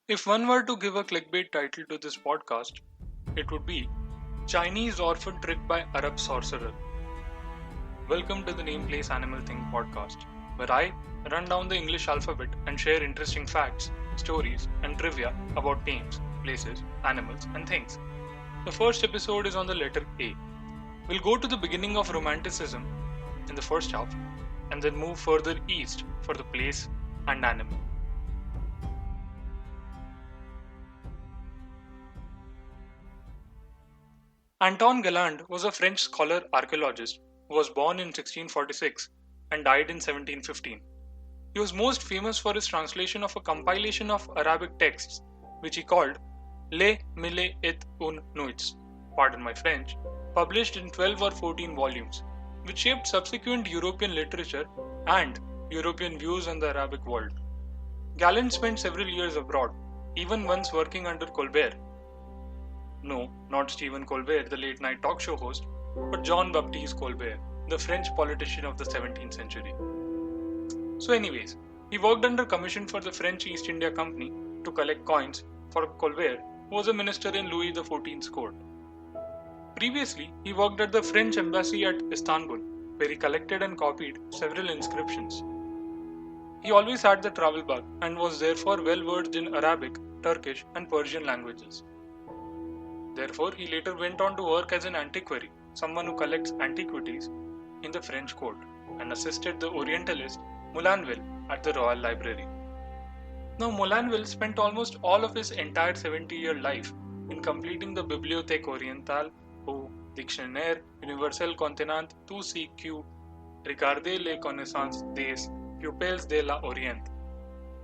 If one were to give a clickbait title to this podcast, it would be Chinese Orphan Tricked by Arab Sorcerer. Welcome to the Name Place Animal Thing podcast, where I run down the English alphabet and share interesting facts, stories, and trivia about names, places, animals, and things. The first episode is on the letter A. We'll go to the beginning of Romanticism in the first half and then move further east for the place and animal. Anton Galland was a French scholar archaeologist who was born in 1646 and died in 1715. He was most famous for his translation of a compilation of Arabic texts, which he called Les Mille et un Nuits, pardon my French, published in 12 or 14 volumes, which shaped subsequent European literature and European views on the Arabic world. Galland spent several years abroad, even once working under Colbert. No, not Stephen Colbert, the late night talk show host, but Jean Baptiste Colbert, the French politician of the 17th century. So, anyways, he worked under commission for the French East India Company to collect coins for Colbert, who was a minister in Louis XIV's court. Previously, he worked at the French embassy at Istanbul, where he collected and copied several inscriptions. He always had the travel bug and was therefore well versed in Arabic, Turkish, and Persian languages. Therefore, he later went on to work as an antiquary, someone who collects antiquities, in the French court, and assisted the Orientalist Moulinville at the Royal Library. Now, Moulinville spent almost all of his entire 70-year life in completing the Bibliothèque Orientale ou Dictionnaire universel contenant tout ce que regarde les connaissances des pupilles de l'Orient.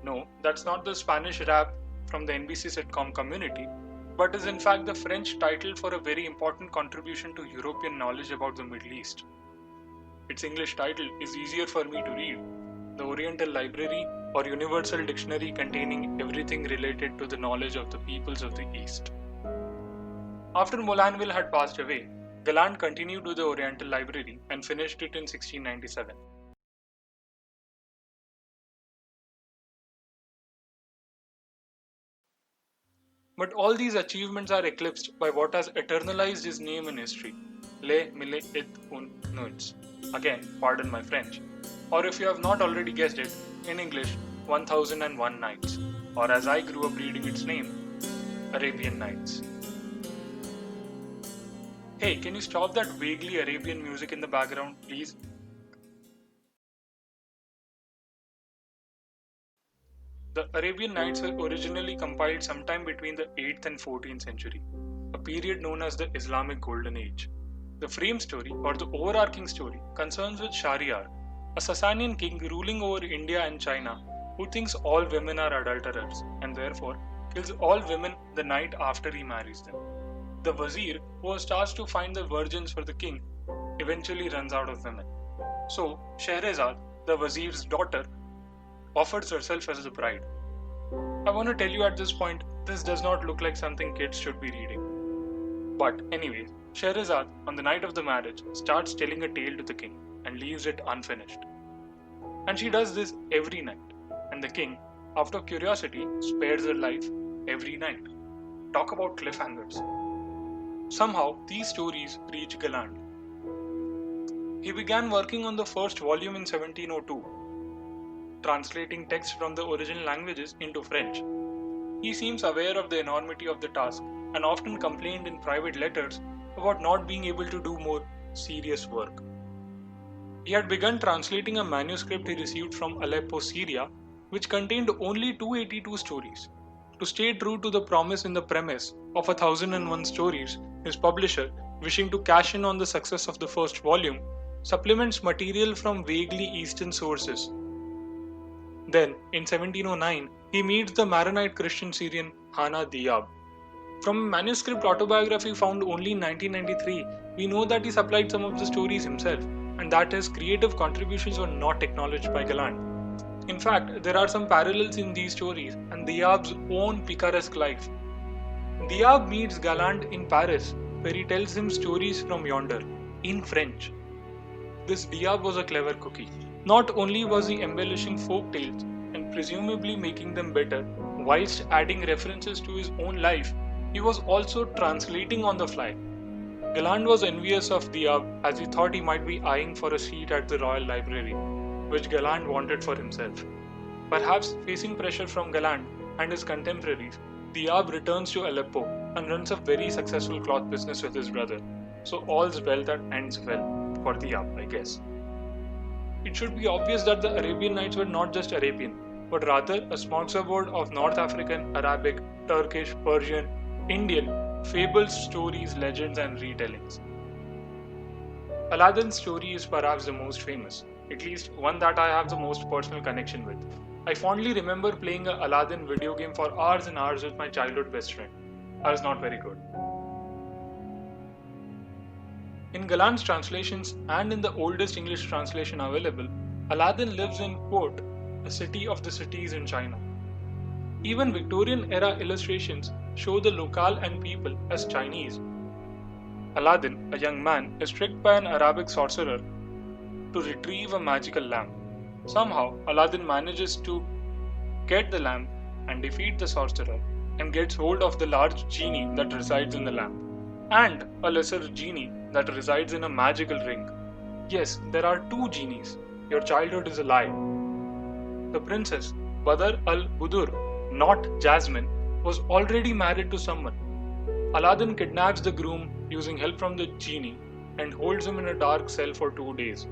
No, that's not the Spanish rap from the NBC sitcom Community, but is in fact the French title for a very important contribution to European knowledge about the Middle East. Its English title is easier for me to read, the Oriental Library or Universal Dictionary containing everything related to the knowledge of the peoples of the East. After Moulinville had passed away, Galland continued with the Oriental Library and finished it in 1697. But all these achievements are eclipsed by what has eternalized his name in history, Les Mille et un Nuits. Again, pardon my French. Or if you have not already guessed it, in English, 1001 Nights. Or as I grew up reading its name, Arabian Nights. Hey, can you stop that vaguely Arabian music in the background, please? The Arabian Nights were originally compiled sometime between the 8th and 14th century, a period known as the Islamic Golden Age. The frame story, or the overarching story, concerns with Shahryar, a Sasanian king ruling over India and China who thinks all women are adulterers and therefore kills all women the night after he marries them. The Wazir, who was tasked to find the virgins for the king, eventually runs out of women. So, Scheherazade, the Wazir's daughter, offers herself as the bride. I want to tell you at this point, this does not look like something kids should be reading. But anyway, Scheherazade, on the night of the marriage, starts telling a tale to the king and leaves it unfinished. And she does this every night, and the king, out of curiosity, spares her life every night. Talk about cliffhangers. Somehow, these stories reach Galland. He began working on the first volume in 1702, translating text from the original languages into French. He seems aware of the enormity of the task and often complained in private letters about not being able to do more serious work. He had begun translating a manuscript he received from Aleppo, Syria, which contained only 282 stories. To stay true to the promise in the premise of 1001 stories, his publisher, wishing to cash in on the success of the first volume, supplements material from vaguely Eastern sources. Then, in 1709, he meets the Maronite Christian Syrian Hannah Diab. From a manuscript autobiography found only in 1993, we know that he supplied some of the stories himself, and that his creative contributions were not acknowledged by Galland. In fact, there are some parallels in these stories and Diab's own picaresque life. Diab meets Galland in Paris, where he tells him stories from yonder, in French. This Diab was a clever cookie. Not only was he embellishing folk tales and presumably making them better whilst adding references to his own life, he was also translating on the fly. Galland was envious of Diab as he thought he might be eyeing for a seat at the Royal Library, which Galland wanted for himself. Perhaps facing pressure from Galland and his contemporaries, Diab returns to Aleppo and runs a very successful cloth business with his brother. So all's well that ends well for Diab, I guess. It should be obvious that the Arabian Nights were not just Arabian, but rather a smorgasbord of North African, Arabic, Turkish, Persian, Indian fables, stories, legends, and retellings. Aladdin's story is perhaps the most famous, at least one that I have the most personal connection with. I fondly remember playing a Aladdin video game for hours and hours with my childhood best friend. I was not very good. In Galland's translations and in the oldest English translation available, Aladdin lives in, quote, a city of the cities in China. Even Victorian era illustrations show the locale and people as Chinese. Aladdin, a young man, is tricked by an Arabic sorcerer to retrieve a magical lamp. Somehow, Aladdin manages to get the lamp and defeat the sorcerer and gets hold of the large genie that resides in the lamp and a lesser genie that resides in a magical ring. Yes, there are two genies. Your childhood is a lie. The princess, Badr al-Budur, not Jasmine, was already married to someone. Aladdin kidnaps the groom using help from the genie and holds him in a dark cell for 2 days.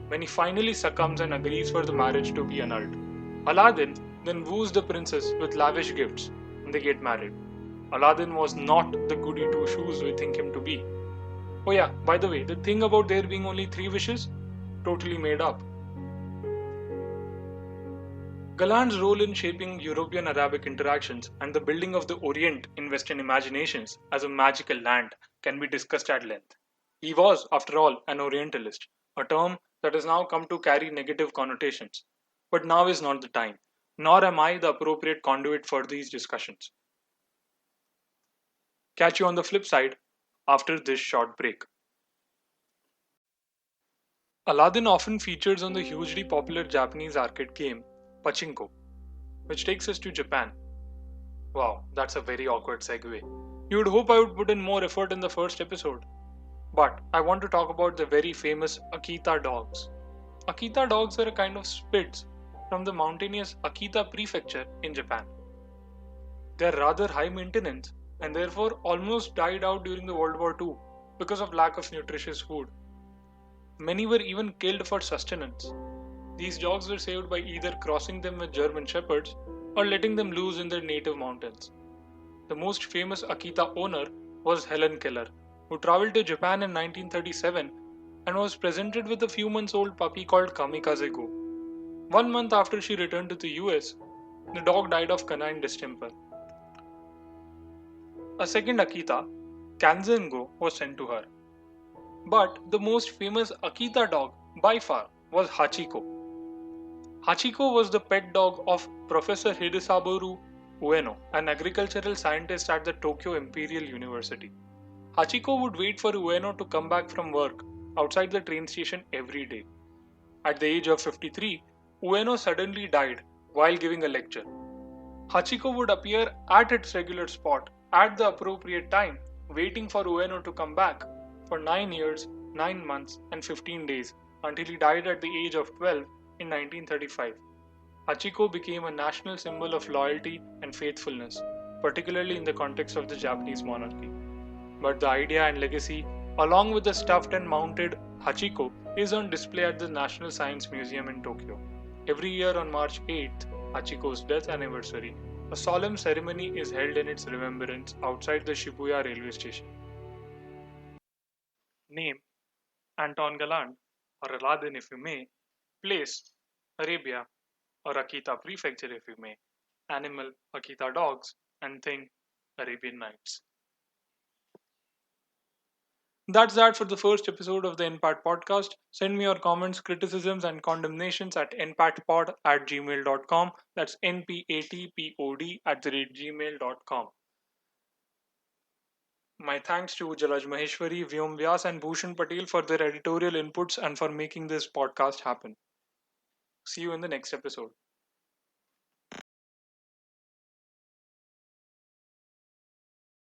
When he finally succumbs and agrees for the marriage to be annulled, Aladdin then woos the princess with lavish gifts and they get married. Aladdin was not the goody two shoes we think him to be. Oh yeah, by the way, the thing about there being only 3 wishes? Totally made up. Galland's role in shaping European-Arabic interactions and the building of the Orient in Western imaginations as a magical land can be discussed at length. He was, after all, an Orientalist, a term that has now come to carry negative connotations. But now is not the time, nor am I the appropriate conduit for these discussions. Catch you on the flip side after this short break. Aladdin often features on the hugely popular Japanese arcade game Pachinko, which takes us to Japan. Wow, that's a very awkward segue. You would hope I would put in more effort in the first episode. But I want to talk about the very famous Akita dogs. Akita dogs are a kind of Spitz from the mountainous Akita prefecture in Japan. They are rather high maintenance and therefore almost died out during the World War II because of lack of nutritious food. Many were even killed for sustenance. These dogs were saved by either crossing them with German shepherds or letting them loose in their native mountains. The most famous Akita owner was Helen Keller, who traveled to Japan in 1937 and was presented with a few months old puppy called Kamikaze Go. 1 month after she returned to the US, the dog died of canine distemper. A second Akita, Kanzen Go, was sent to her. But the most famous Akita dog by far was Hachiko. Hachiko was the pet dog of Professor Hidesaboru Ueno, an agricultural scientist at the Tokyo Imperial University. Hachiko would wait for Ueno to come back from work outside the train station every day. At the age of 53, Ueno suddenly died while giving a lecture. Hachiko would appear at its regular spot at the appropriate time, waiting for Ueno to come back for 9 years, 9 months, and 15 days until he died at the age of 12 in 1935. Hachiko became a national symbol of loyalty and faithfulness, particularly in the context of the Japanese monarchy. But the idea and legacy, along with the stuffed and mounted Hachiko, is on display at the National Science Museum in Tokyo. Every year on March 8th, Hachiko's death anniversary, a solemn ceremony is held in its remembrance outside the Shibuya railway station. Name: Anton Galland, or Aladdin if you may. Place: Arabia, or Akita Prefecture if you may. Animal: Akita dogs. And thing: Arabian Nights. That's that for the first episode of the NPAT podcast. Send me your comments, criticisms, and condemnations at npatpod@gmail.com. That's npatpod@gmail.com. My thanks to Jalaj Maheshwari, Vyom Vyas, and Bhushan Patel for their editorial inputs and for making this podcast happen. See you in the next episode.